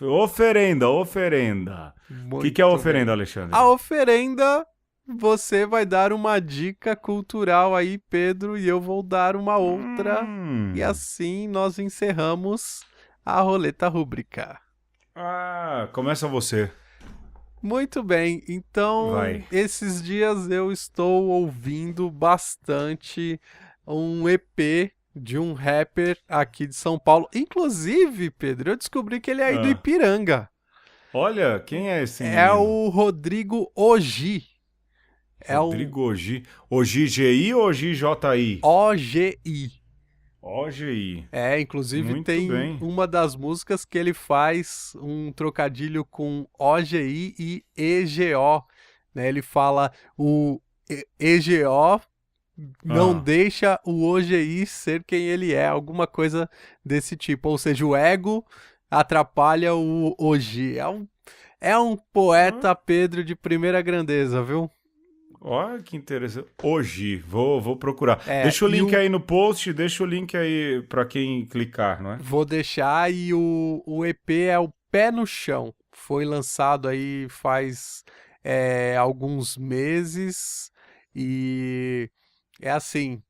Oferenda. O que é a Muito oferenda, bem. Alexandre? A oferenda, você vai dar uma dica cultural aí, Pedro, e eu vou dar uma outra. E Hum. assim nós encerramos a roleta rúbrica. Começa você. Muito bem, então Vai. esses dias eu estou ouvindo bastante um EP de um rapper aqui de São Paulo. Inclusive, Pedro, eu descobri que ele é aí do Ah. Ipiranga. Olha, quem é esse É menino? o Rodrigo Ogi. É um Rodrigo Ogi. OGI ou OGJI? OGI. OGI. Inclusive Muito tem bem. uma das músicas que ele faz um trocadilho com OGI e EGO, né? Ele fala o EGO não Ah. deixa o OGI ser quem ele é, alguma coisa desse tipo. Ou seja, o ego atrapalha o OGI. É um poeta, Pedro, de primeira grandeza, viu? Olha que interessante. Hoje, vou procurar. É, Deixa o e link aí no post, deixa o link aí para quem clicar, não é? vou deixar e o EP é o Pé no Chão. Foi lançado aí faz alguns meses E é assim,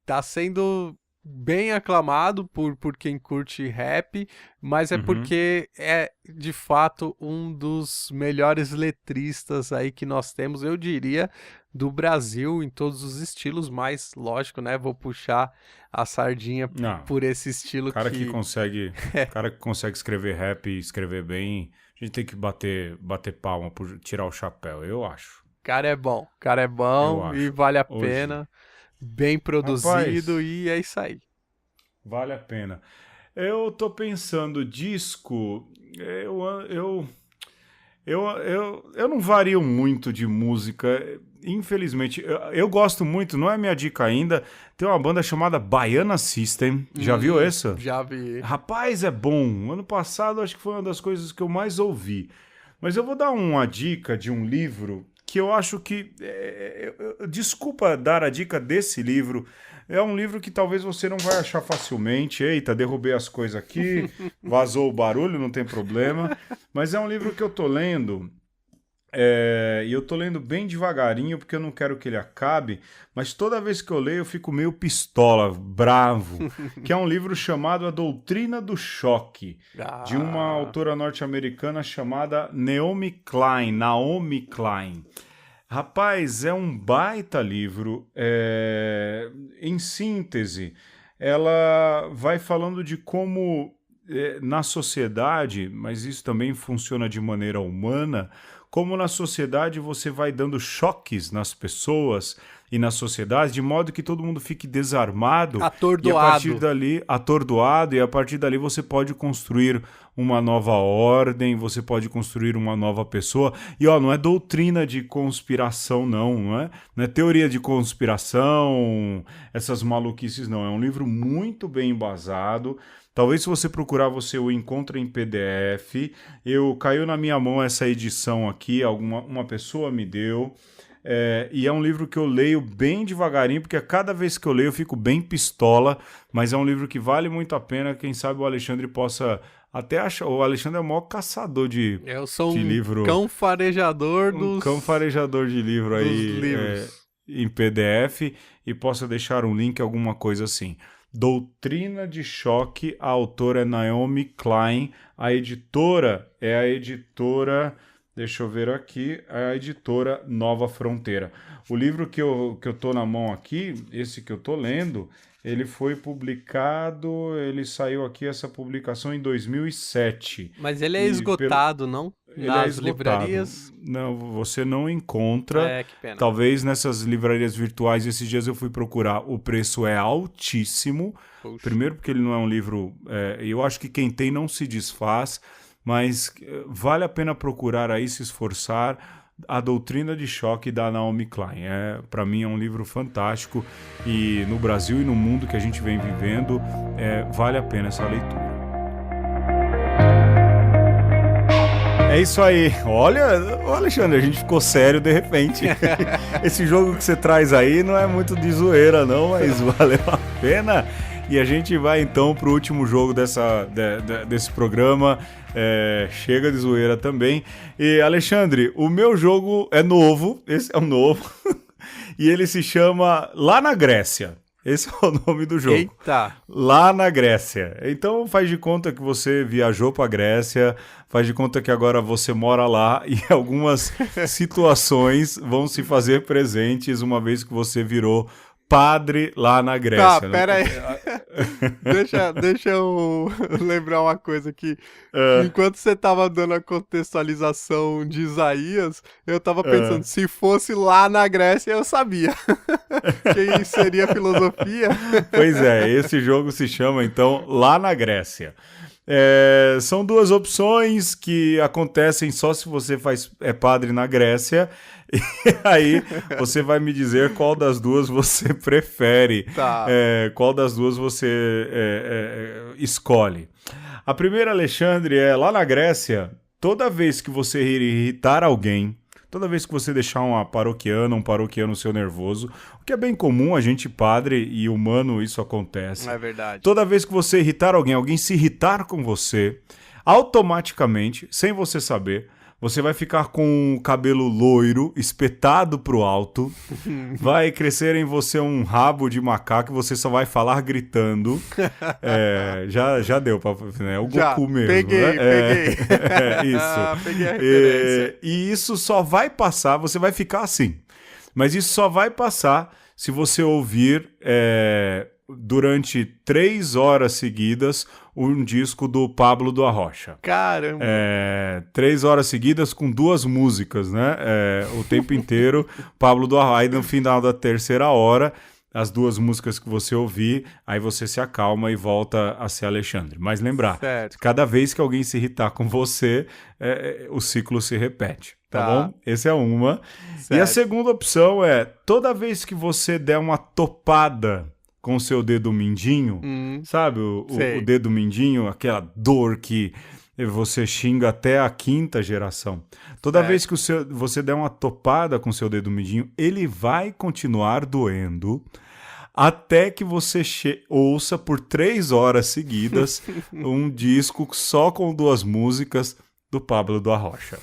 tá sendo bem aclamado por quem curte rap, mas é Uhum. porque é de fato um dos melhores letristas aí que nós temos, eu diria, do Brasil em todos os estilos, mas lógico, né? Vou puxar a sardinha Não, por esse estilo que cara que consegue escrever rap e escrever bem, a gente tem que bater palma por tirar o chapéu, eu acho. cara é Eu bom e acho. vale a Hoje. pena, bem produzido Rapaz, e é isso aí. vale a pena. Eu tô pensando disco, eu, eu, eu não vario muito de música, infelizmente. Eu gosto muito, não é minha dica ainda, tem uma banda chamada Baiana System, já viu essa? Já vi. Rapaz, é bom. Ano passado acho que foi uma das coisas que eu mais ouvi. Mas eu vou dar uma dica de um livro que eu acho que. Desculpa dar a dica desse livro. É um livro que talvez você não vai achar facilmente. Eita, derrubei as coisas aqui, vazou o barulho, não tem problema. Mas é um livro que eu tô lendo. E eu tô lendo bem devagarinho porque eu não quero que ele acabe, mas toda vez que eu leio eu fico meio pistola, bravo, que é um livro chamado A Doutrina do Choque, de uma Ah, autora norte-americana chamada Naomi Klein. Rapaz, é um baita livro. Em síntese, ela vai falando de como na sociedade, mas isso também funciona de maneira humana, como na sociedade você vai dando choques nas pessoas e na sociedade, de modo que todo mundo fique desarmado e a partir atordoado. dali, atordoado, e a partir dali você pode construir uma nova ordem, você pode construir uma nova pessoa. E ó, não é doutrina de conspiração, não é teoria de conspiração, essas maluquices, não. É um livro muito bem embasado. Talvez se você procurar, você o encontre em PDF. Caiu na minha mão essa edição aqui, uma pessoa me deu. E é um livro que eu leio bem devagarinho, porque a cada vez que eu leio eu fico bem pistola, mas é um livro que vale muito a pena. Quem sabe o Alexandre possa até achar. O Alexandre é o maior caçador Eu sou de um livro, cão farejador um cão farejador de livro dos aí livros. em PDF, e possa deixar um link, alguma coisa assim. Doutrina de Choque, a autora é Naomi Klein, a editora é a editora, deixa eu ver aqui, é a editora Nova Fronteira. O livro que eu tô na mão aqui, esse que eu tô lendo, ele foi publicado, ele saiu aqui, essa publicação em 2007. Mas ele é E pelo, esgotado, não? ele é Nas esgotado. livrarias. Não, você não encontra. É, que pena. Talvez nessas livrarias virtuais, esses dias eu fui procurar, o preço é altíssimo. Poxa. Primeiro porque ele não é um livro... eu acho que quem tem não se desfaz, mas vale a pena procurar aí, se esforçar. A Doutrina de Choque da Naomi Klein. Para mim é um livro fantástico, e no Brasil e no mundo que a gente vem vivendo, vale a pena essa leitura. É isso aí. Olha, Alexandre, a gente ficou sério de repente. Esse jogo que você traz aí não é muito de zoeira, não, mas valeu a pena. E a gente vai então pro último jogo desse programa. Chega de zoeira também. E, Alexandre, o meu jogo é novo. Esse é o novo. E ele se chama Lá na Grécia. Esse é o nome do jogo. Eita! Lá na Grécia. Então faz de conta que você viajou para a Grécia, faz de conta que agora você mora lá, e algumas situações vão se fazer presentes uma vez que você virou padre lá na Grécia. Tá, pera aí. Deixa eu lembrar uma coisa aqui. Enquanto você tava dando a contextualização de Isaías, eu tava pensando, se fosse lá na Grécia, eu sabia. Quem seria a filosofia? Pois é, esse jogo se chama então Lá na Grécia. São duas opções que acontecem só se você é padre na Grécia. E aí você vai me dizer qual das duas você prefere, Tá. qual das duas você escolhe. A primeira, Alexandre, lá na Grécia, toda vez que você irritar alguém, toda vez que você deixar um paroquiano seu nervoso, o que é bem comum, a gente padre e humano, isso acontece. É verdade. Toda vez que você irritar alguém se irritar com você, automaticamente, sem você saber, Você vai ficar com o cabelo loiro, espetado pro alto. Vai crescer em você um rabo de macaco e você só vai falar gritando. Já deu pra... É o Goku mesmo. Peguei. Isso. Peguei a referência. E isso só vai passar, você vai ficar assim. Mas isso só vai passar se você ouvir durante 3 horas seguidas um disco do Pablo do Arrocha. Caramba! 3 horas seguidas com 2 músicas, né? O tempo inteiro, Pablo do Arrocha. Aí no final da 3ª hora, as 2 músicas que você ouvir, aí você se acalma e volta a ser Alexandre. Mas lembrar, Certo. cada vez que alguém se irritar com você, o ciclo se repete. Tá bom? Essa é uma. Certo. E a segunda opção é, toda vez que você der uma topada com o seu dedo mindinho, sabe? O dedo mindinho, aquela dor que você xinga até a 5ª geração. Toda vez que você der uma topada com o seu dedo mindinho, ele vai continuar doendo até que você ouça por 3 horas seguidas um disco só com 2 músicas do Pablo do Arrocha.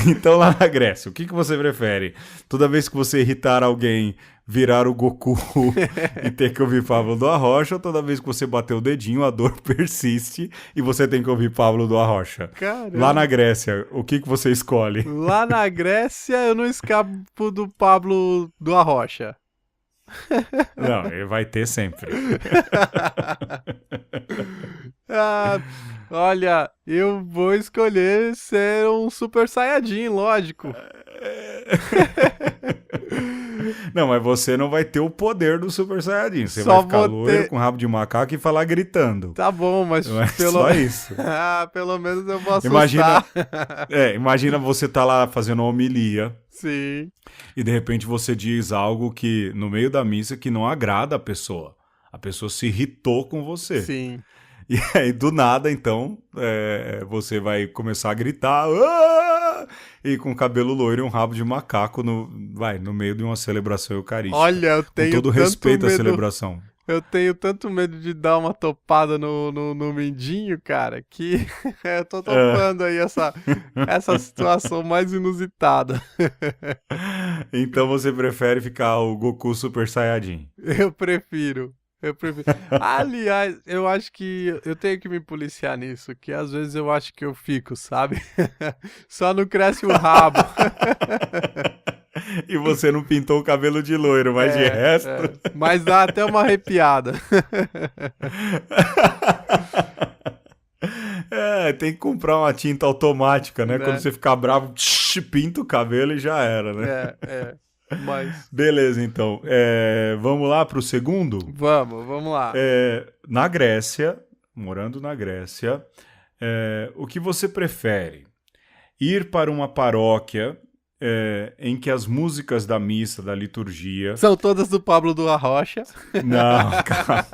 Então, lá na Grécia, o que você prefere? Toda vez que você irritar alguém, virar o Goku e ter que ouvir Pablo do Arrocha, ou toda vez que você bater o dedinho, a dor persiste e você tem que ouvir Pablo do Arrocha? Caramba. Lá na Grécia, o que você escolhe? Lá na Grécia, eu não escapo do Pablo do Arrocha. Não, ele vai ter sempre. Olha, eu vou escolher ser um Super Saiyajin, lógico. Não, mas você não vai ter o poder do Super Saiyajin. Você Só vai ficar vou loiro com rabo de macaco e falar gritando. Tá bom, mas só isso. Pelo menos eu vou assustar. Imagina você tá lá fazendo uma homilia. Sim. E de repente você diz algo que no meio da missa que não agrada a pessoa. A pessoa se irritou com você. Sim. E aí, do nada, então, você vai começar a gritar, "Ah!", e com cabelo loiro e um rabo de macaco no meio de uma celebração eucarística. Olha, eu tenho com todo respeito à celebração. Eu tenho tanto medo de dar uma topada no mindinho, cara, que eu tô topando aí essa situação mais inusitada. Então você prefere ficar o Goku Super Saiyajin? Eu prefiro. Aliás, eu acho que eu tenho que me policiar nisso, que às vezes eu acho que eu fico, sabe? Só não cresce o rabo. E você não pintou o cabelo de loiro, mas de resto... Mas dá até uma arrepiada. Tem que comprar uma tinta automática, né? Quando você ficar bravo, pinta o cabelo e já era, né? Mas... Beleza, então. Vamos lá pro segundo? Vamos lá. Na Grécia, morando na Grécia, o que você prefere? Ir para uma paróquia em que as músicas da missa, da liturgia... São todas do Pablo do Arrocha. Não, cara.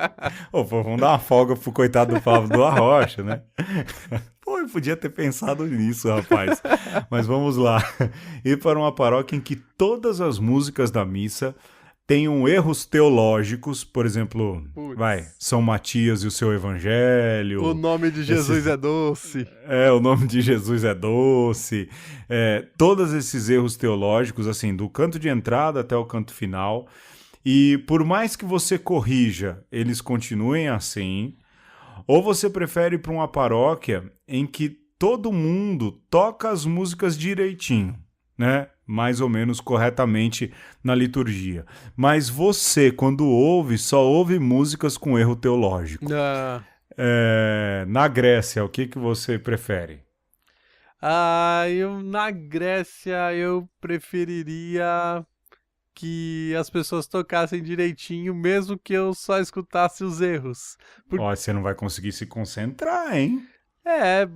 Vamos dar uma folga pro coitado do Pablo do Arrocha, né? Eu podia ter pensado nisso, rapaz. Mas vamos lá. Ir para uma paróquia em que todas as músicas da missa tenham erros teológicos, por exemplo, São Matias e o seu Evangelho. O nome de Jesus é doce. O nome de Jesus é doce. Todos esses erros teológicos, assim, do canto de entrada até o canto final. E por mais que você corrija, eles continuem assim. Ou você prefere ir para uma paróquia em que todo mundo toca as músicas direitinho, né? Mais ou menos corretamente na liturgia. Mas você, quando ouve, só ouve músicas com erro teológico. Na Grécia, o que você prefere? Na Grécia eu preferiria que as pessoas tocassem direitinho, mesmo que eu só escutasse os erros. Você não vai conseguir se concentrar, hein?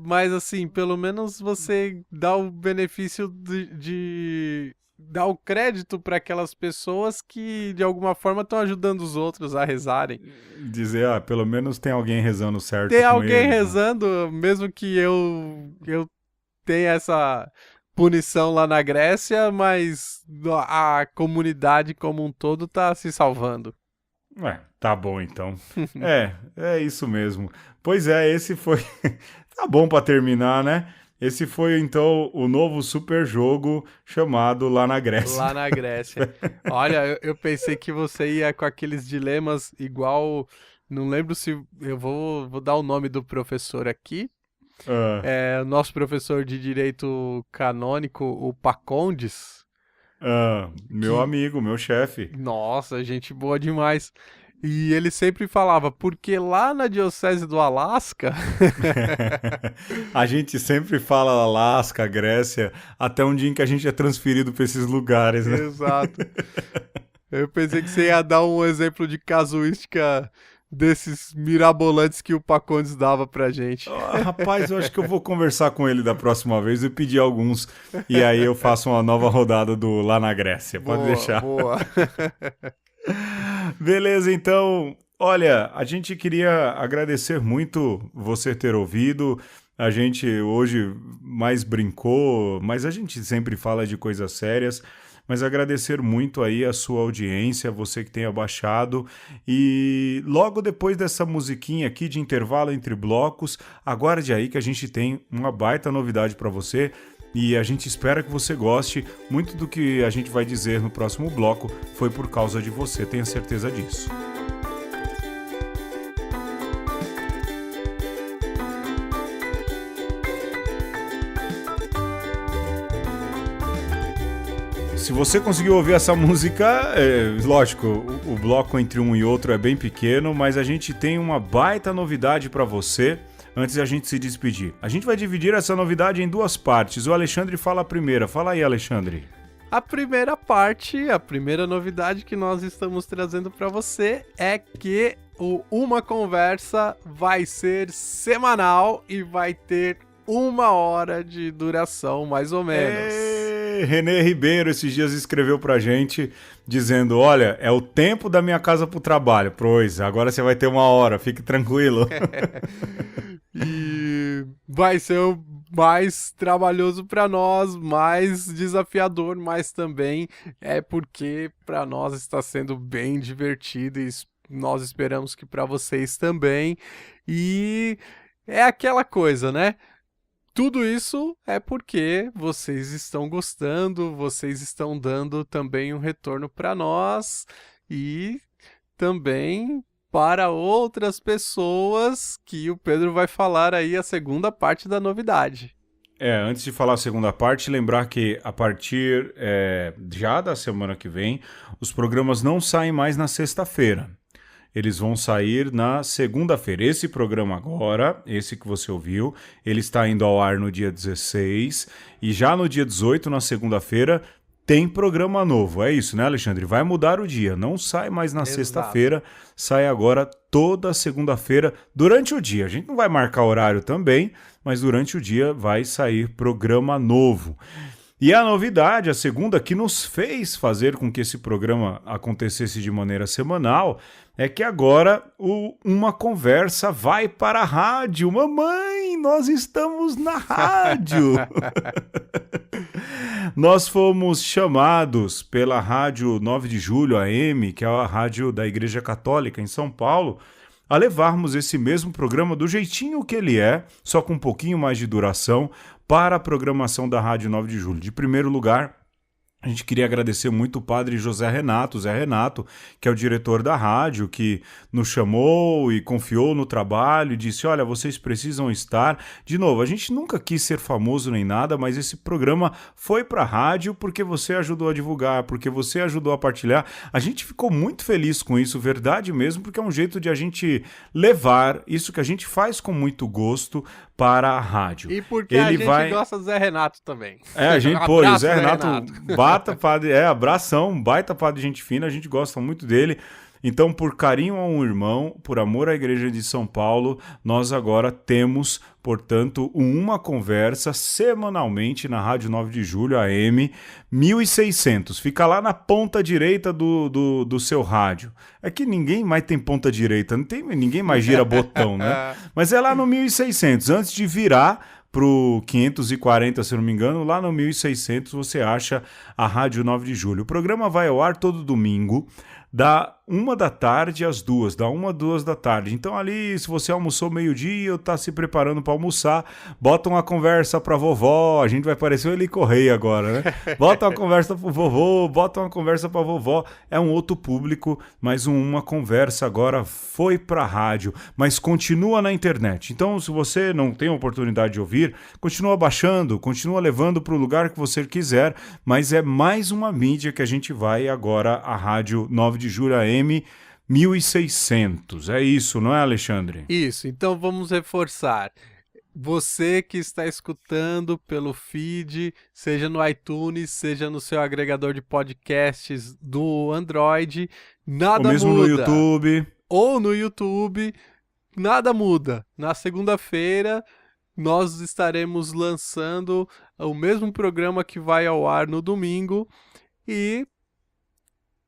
Mas assim, pelo menos você dá o benefício de dar o crédito para aquelas pessoas que de alguma forma estão ajudando os outros a rezarem. Dizer, pelo menos tem alguém rezando certo. Tem com alguém eles, rezando, né? Mesmo que eu tenha essa punição lá na Grécia, mas a comunidade como um todo tá se salvando. Tá bom então. É isso mesmo. Pois esse foi... Tá bom pra terminar, né? Esse foi, então, o novo super jogo chamado Lá na Grécia. Lá na Grécia. Olha, eu pensei que você ia com aqueles dilemas igual... Não lembro se... Eu vou dar o nome do professor aqui. O nosso professor de Direito Canônico, o Pacondes. Meu amigo, meu chefe. Nossa, gente boa demais. E ele sempre falava, porque lá na Diocese do Alasca... A gente sempre fala Alasca, Grécia, até um dia em que a gente é transferido para esses lugares, né? Exato. Eu pensei que você ia dar um exemplo de casuística desses mirabolantes que o Pacondes dava pra gente. Rapaz, eu acho que eu vou conversar com ele da próxima vez e pedir alguns. E aí eu faço uma nova rodada do Lá na Grécia. Pode deixar. Boa. Beleza, então. Olha, a gente queria agradecer muito você ter ouvido. A gente hoje mais brincou, mas a gente sempre fala de coisas sérias. Mas agradecer muito aí a sua audiência, você que tenha baixado. E logo depois dessa musiquinha aqui de intervalo entre blocos, aguarde aí que a gente tem uma baita novidade para você. E a gente espera que você goste. Muito do que a gente vai dizer no próximo bloco foi por causa de você, tenha certeza disso. Se você conseguiu ouvir essa música, lógico, o bloco entre um e outro é bem pequeno, mas a gente tem uma baita novidade para você antes de a gente se despedir. A gente vai dividir essa novidade em duas partes. O Alexandre fala a primeira. Fala aí, Alexandre. A primeira parte, a primeira novidade que nós estamos trazendo para você é que o Uma Conversa vai ser semanal e vai ter 1 hora de duração, mais ou menos. Renê Ribeiro esses dias escreveu pra gente dizendo, olha, é o tempo da minha casa pro trabalho. Pois, agora você vai ter 1 hora, fique tranquilo. E vai ser mais trabalhoso para nós, mais desafiador, mas também é porque para nós está sendo bem divertido e nós esperamos que para vocês também. E é aquela coisa, né? Tudo isso é porque vocês estão gostando, vocês estão dando também um retorno para nós e também para outras pessoas que o Pedro vai falar aí a segunda parte da novidade. Antes de falar a segunda parte, lembrar que a partir já da semana que vem, os programas não saem mais na sexta-feira. Eles vão sair na segunda-feira. Esse programa agora, esse que você ouviu, ele está indo ao ar no dia 16 e já no dia 18, na segunda-feira, tem programa novo. É isso, né, Alexandre? Vai mudar o dia. Não sai mais na sexta-feira, sai agora toda segunda-feira durante o dia. A gente não vai marcar horário também, mas durante o dia vai sair programa novo. E a novidade, a segunda que nos fez fazer com que esse programa acontecesse de maneira semanal, é que agora Uma Conversa vai para a rádio. Mamãe, nós estamos na rádio! Nós fomos chamados pela Rádio 9 de Julho, AM, que é a rádio da Igreja Católica em São Paulo, a levarmos esse mesmo programa do jeitinho que ele é, só com um pouquinho mais de duração, para a programação da Rádio 9 de Julho. De primeiro lugar, a gente queria agradecer muito o padre José Renato, Zé Renato, que é o diretor da rádio, que nos chamou e confiou no trabalho e disse, olha, vocês precisam estar. De novo, a gente nunca quis ser famoso nem nada, mas esse programa foi para a rádio porque você ajudou a divulgar, porque você ajudou a partilhar. A gente ficou muito feliz com isso, verdade mesmo, porque é um jeito de a gente levar isso que a gente faz com muito gosto para a rádio. E porque a gente gosta do Zé Renato também. A gente, o Zé Renato, bata padre, abração, baita padre de gente fina, a gente gosta muito dele. Então, por carinho a um irmão, por amor à Igreja de São Paulo, nós agora temos, portanto, Uma Conversa semanalmente na Rádio 9 de Julho, AM 1600. Fica lá na ponta direita do seu rádio. É que ninguém mais tem ponta direita, ninguém mais gira botão, né? Mas é lá no 1600, antes de virar pro 540, se não me engano, lá no 1600 você acha a Rádio 9 de Julho. O programa vai ao ar todo domingo, da 1h às 2h, da 1 às 2 da tarde. Então ali, se você almoçou meio-dia ou tá se preparando para almoçar, bota uma conversa pra vovó, a gente vai parecer o Eli Correia agora, né? Bota uma conversa pro vovô, bota uma conversa pra vovó, é um outro público, mas uma conversa agora foi pra rádio, mas continua na internet. Então, se você não tem a oportunidade de ouvir, continua baixando, continua levando pro lugar que você quiser, mas é mais uma mídia que a gente vai agora, a Rádio 9 de Julho AM 1600. É isso, não é, Alexandre? Isso, então vamos reforçar. Você que está escutando pelo feed, seja no iTunes, seja no seu agregador de podcasts do Android, nada Ou mesmo muda. no YouTube. Ou no YouTube, nada muda. Na segunda-feira, nós estaremos lançando o mesmo programa que vai ao ar no domingo e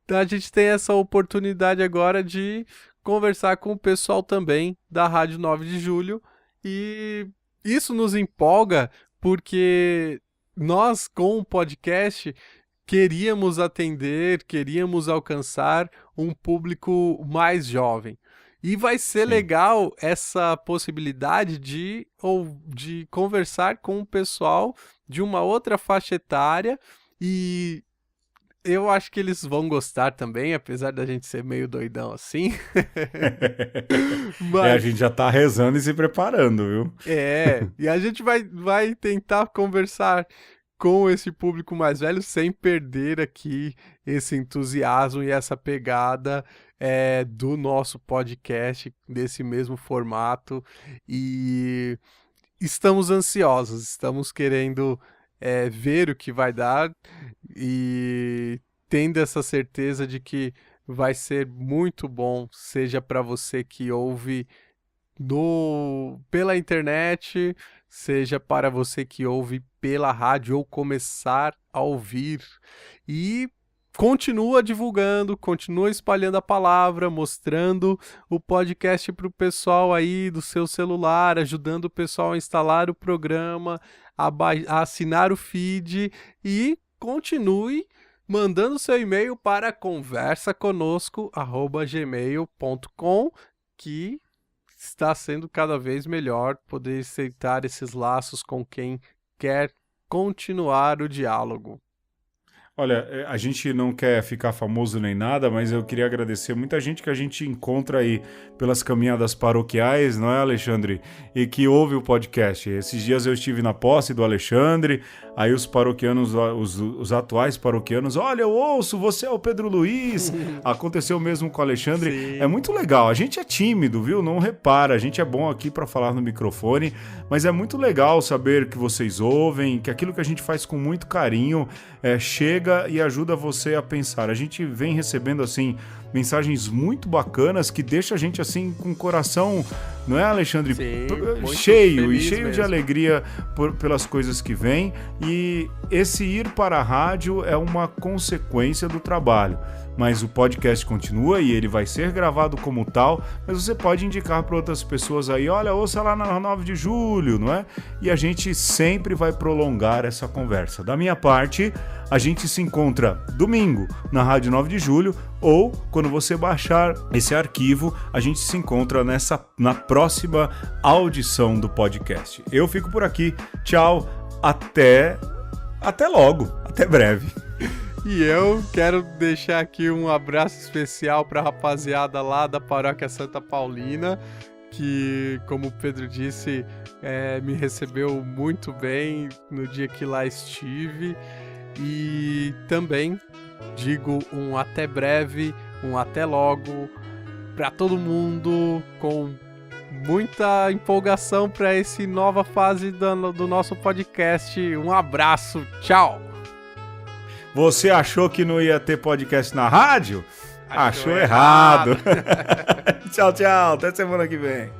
a gente tem essa oportunidade agora de conversar com o pessoal também da Rádio 9 de Julho e isso nos empolga porque nós, com o podcast, queríamos atender, queríamos alcançar um público mais jovem. E vai ser legal essa possibilidade de conversar com o pessoal de uma outra faixa etária e eu acho que eles vão gostar também, apesar da gente ser meio doidão assim. Mas... a gente já tá rezando e se preparando, viu? E a gente vai tentar conversar com esse público mais velho sem perder aqui esse entusiasmo e essa pegada do nosso podcast, desse mesmo formato. E estamos ansiosos, estamos querendo ver o que vai dar e tendo essa certeza de que vai ser muito bom, seja para você que ouve pela internet, seja para você que ouve pela rádio ou começar a ouvir. E continua divulgando, continua espalhando a palavra, mostrando o podcast para o pessoal aí do seu celular, ajudando o pessoal a instalar o programa, a assinar o feed e continue mandando seu e-mail para conversaconosco@gmail.com, que está sendo cada vez melhor poder aceitar esses laços com quem quer continuar o diálogo. Olha, a gente não quer ficar famoso nem nada, mas eu queria agradecer muita gente que a gente encontra aí pelas caminhadas paroquiais, não é, Alexandre? E que ouve o podcast. Esses dias eu estive na posse do Alexandre, aí os paroquianos, os atuais paroquianos, olha, eu ouço, você é o Pedro Luiz. Aconteceu mesmo com o Alexandre. Sim. É muito legal. A gente é tímido, viu? Não repara, a gente é bom aqui para falar no microfone, mas é muito legal saber que vocês ouvem, que aquilo que a gente faz com muito carinho chega e ajuda você a pensar. A gente vem recebendo, assim, mensagens muito bacanas que deixa a gente, assim, com o coração, não é, Alexandre? Sim, cheio e cheio de alegria pelas coisas que vêm. E esse ir para a rádio é uma consequência do trabalho. Mas o podcast continua e ele vai ser gravado como tal, mas você pode indicar para outras pessoas aí, olha, ouça lá na 9 de julho, não é? E a gente sempre vai prolongar essa conversa. Da minha parte, a gente se encontra domingo na Rádio 9 de Julho ou quando você baixar esse arquivo, a gente se encontra na próxima audição do podcast. Eu fico por aqui. Tchau. Até logo. Até breve. E eu quero deixar aqui um abraço especial para a rapaziada lá da Paróquia Santa Paulina, que, como o Pedro disse, me recebeu muito bem no dia que lá estive. E também digo um até breve, um até logo para todo mundo, com muita empolgação para essa nova fase do nosso podcast. Um abraço, tchau! Você achou que não ia ter podcast na rádio? Achou errado. Tchau, tchau. Até semana que vem.